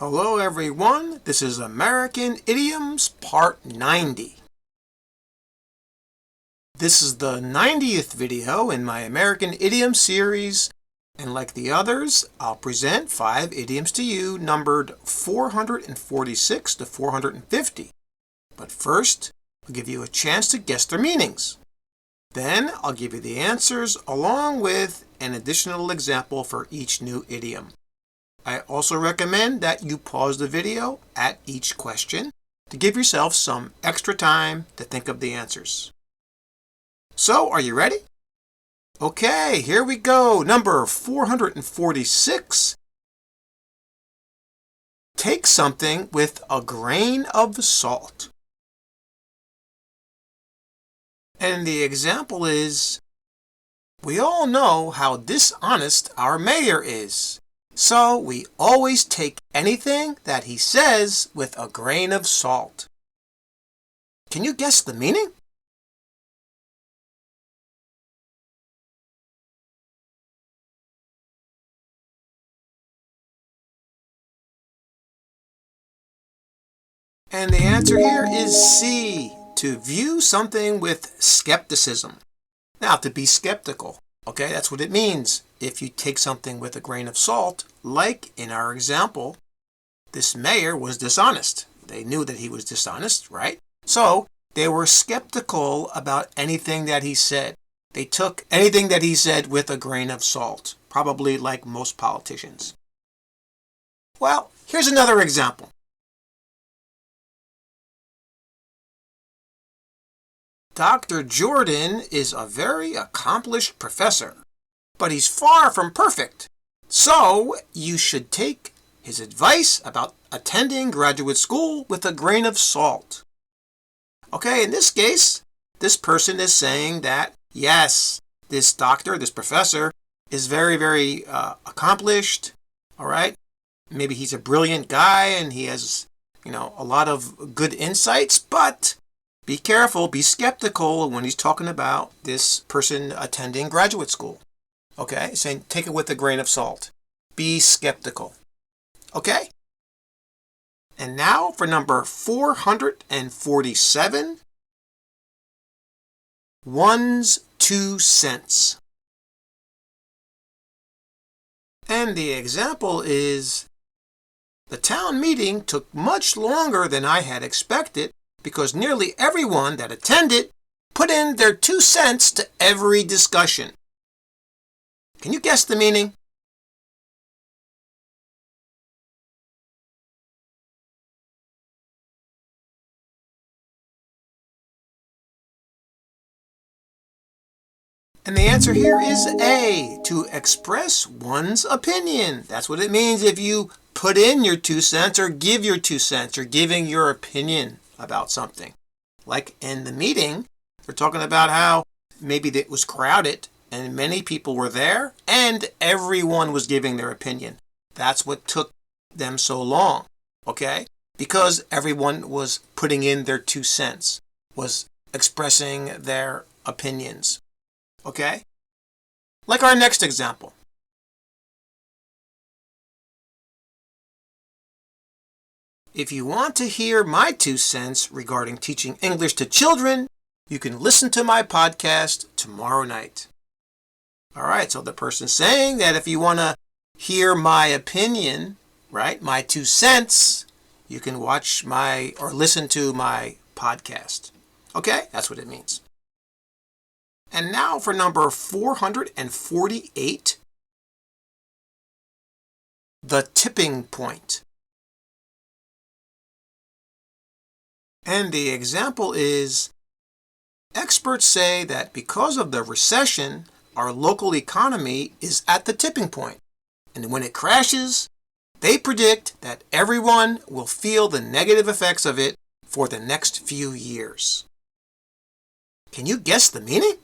Hello everyone, this is American Idioms Part 90. This is the 90th video in my American Idiom series, and like the others, I'll present 5 idioms to you numbered 446 to 450. But first, I'll give you a chance to guess their meanings. Then I'll give you the answers along with an additional example for each new idiom. I also recommend that you pause the video at each question to give yourself some extra time to think of the answers. So, are you ready? Okay, here we go. Number 446. Take something with a grain of salt. And the example is, we all know how dishonest our mayor is. So we always take anything that he says with a grain of salt. Can you guess the meaning? And the answer here is C, to view something with skepticism. Now, to be skeptical, okay, that's what it means. If you take something with a grain of salt, like in our example, this mayor was dishonest. They knew that he was dishonest, right? So they were skeptical about anything that he said. They took anything that he said with a grain of salt, probably like most politicians. Well, here's another example. Dr. Jordan is a very accomplished professor, but he's far from perfect. So you should take his advice about attending graduate school with a grain of salt. Okay, in this case, this person is saying that, yes, this doctor, this professor, is very accomplished, all right? Maybe he's a brilliant guy and he has, a lot of good insights, but be careful, be skeptical when he's talking about this person attending graduate school. Okay, saying take it with a grain of salt. Be skeptical. Okay? And now for number 447. One's 2 cents. And the example is, the town meeting took much longer than I had expected because nearly everyone that attended put in their 2 cents to every discussion. Can you guess the meaning? And the answer here is A, to express one's opinion. That's what it means if you put in your 2 cents or give your 2 cents. You're giving your opinion about something. Like in the meeting, they're talking about how maybe it was crowded and many people were there and everyone was giving their opinion. That's what took them so long, okay? Because everyone was putting in their 2 cents, was expressing their opinions, okay? Like our next example. If you want to hear my 2 cents regarding teaching English to children, you can listen to my podcast tomorrow night. All right, so the person's saying that if you want to hear my opinion, right, my 2 cents, you can watch or listen to my podcast. Okay, that's what it means. And now for number 448, the tipping point. And the example is, experts say that because of the recession, our local economy is at the tipping point. And when it crashes, they predict that everyone will feel the negative effects of it for the next few years. Can you guess the meaning?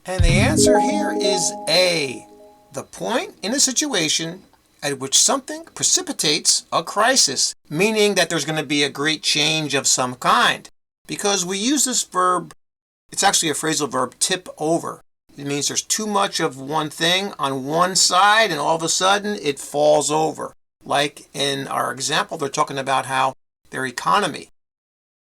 And the answer here is A, the point in a situation at which something precipitates a crisis, meaning that there's going to be a great change of some kind. because we use this verb. It's actually a phrasal verb, tip over. It means there's too much of one thing on one side and all of a sudden it falls over. Like in our example, they're talking about how their economy,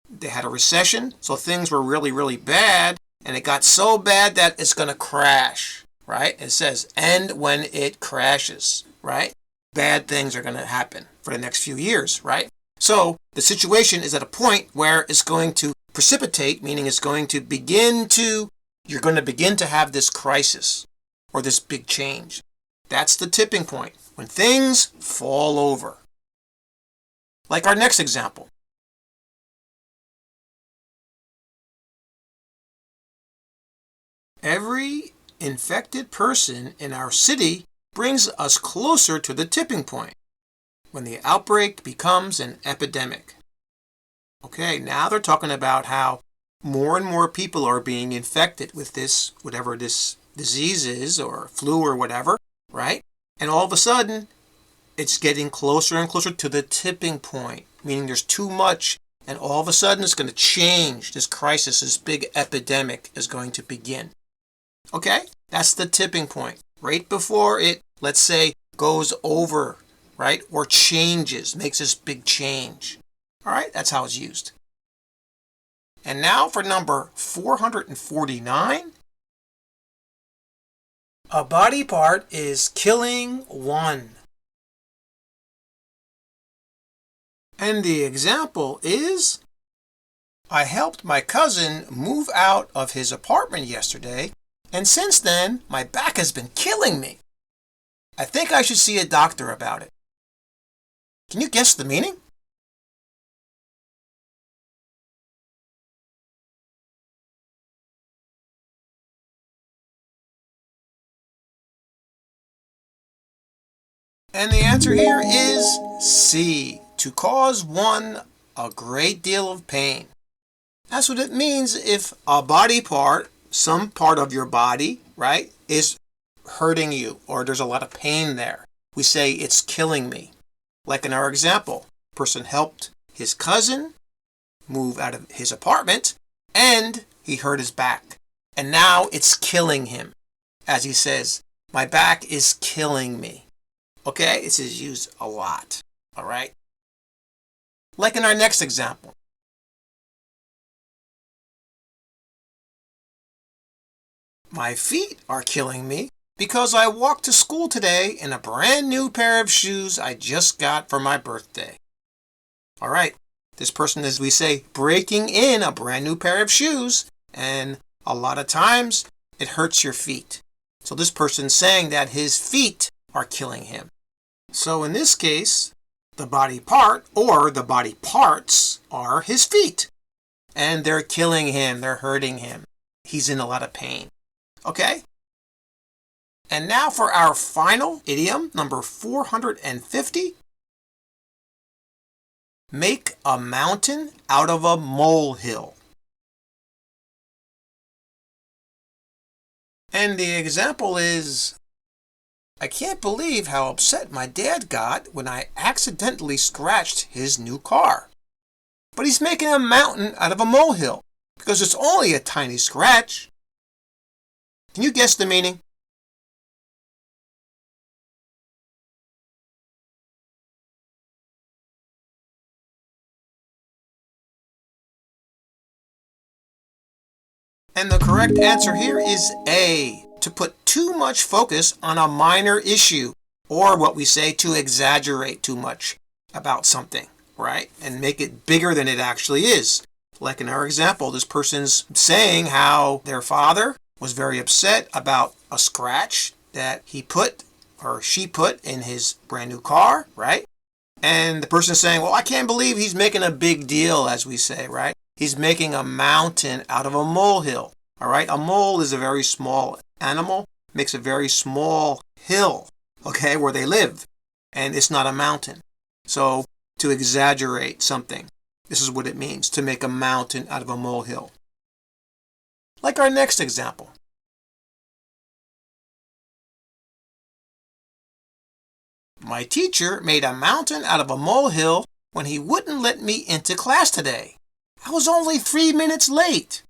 they had a recession, so things were really, really bad, and it got so bad that it's going to crash, right? It says, and when it crashes, right? Bad things are going to happen for the next few years, right? So the situation is at a point where it's going to precipitate, meaning it's going to you're going to begin to have this crisis or this big change. That's the tipping point, when things fall over. Like our next example. Every infected person in our city brings us closer to the tipping point, when the outbreak becomes an epidemic. Okay, now they're talking about how more and more people are being infected with this, whatever this disease is, or flu or whatever, right? And all of a sudden, it's getting closer and closer to the tipping point, meaning there's too much, and all of a sudden it's going to change. This crisis, this big epidemic is going to begin. Okay, that's the tipping point. Right before it, let's say, goes over, right? Or changes, makes this big change. All right, that's how it's used. And now for number 449. A body part is killing one. And the example is, I helped my cousin move out of his apartment yesterday, and since then, my back has been killing me. I think I should see a doctor about it. Can you guess the meaning? And the answer here is C, to cause one a great deal of pain. That's what it means if a body part, some part of your body, right, is hurting you or there's a lot of pain there. We say it's killing me. Like in our example, a person helped his cousin move out of his apartment and he hurt his back. And now it's killing him. As he says, my back is killing me. Okay, this is used a lot. All right. Like in our next example. My feet are killing me because I walked to school today in a brand new pair of shoes I just got for my birthday. All right, this person, as we say, breaking in a brand new pair of shoes, and a lot of times it hurts your feet. So this person's saying that his feet are killing him. So in this case, the body part or the body parts are his feet. And they're killing him, they're hurting him. He's in a lot of pain. Okay? And now for our final idiom, number 450. Make a mountain out of a molehill. And the example is, I can't believe how upset my dad got when I accidentally scratched his new car. But he's making a mountain out of a molehill because it's only a tiny scratch. Can you guess the meaning? And the correct answer here is A, to put too much focus on a minor issue, or what we say, to exaggerate too much about something, right? And make it bigger than it actually is. Like in our example, this person's saying how their father was very upset about a scratch that he put or she put in his brand new car, right? And the person's saying, well, I can't believe he's making a big deal, as we say, right? He's making a mountain out of a molehill. All right, a mole is a very small animal, makes a very small hill, okay, where they live, and it's not a mountain. So to exaggerate something, this is what it means, to make a mountain out of a molehill. Like our next example. My teacher made a mountain out of a molehill when he wouldn't let me into class today. I was only 3 minutes late.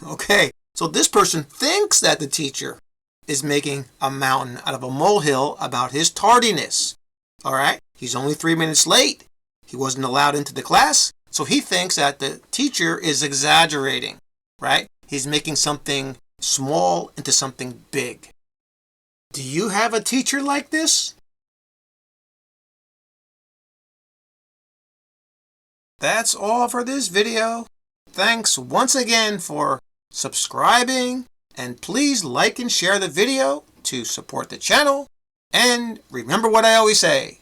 Okay, so this person thinks that the teacher is making a mountain out of a molehill about his tardiness. All right, he's only 3 minutes late. He wasn't allowed into the class, so he thinks that the teacher is exaggerating, right? He's making something small into something big. Do you have a teacher like this? That's all for this video. Thanks once again for subscribing, and please like and share the video to support the channel. And remember what I always say,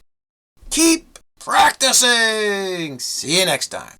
keep practicing! See you next time.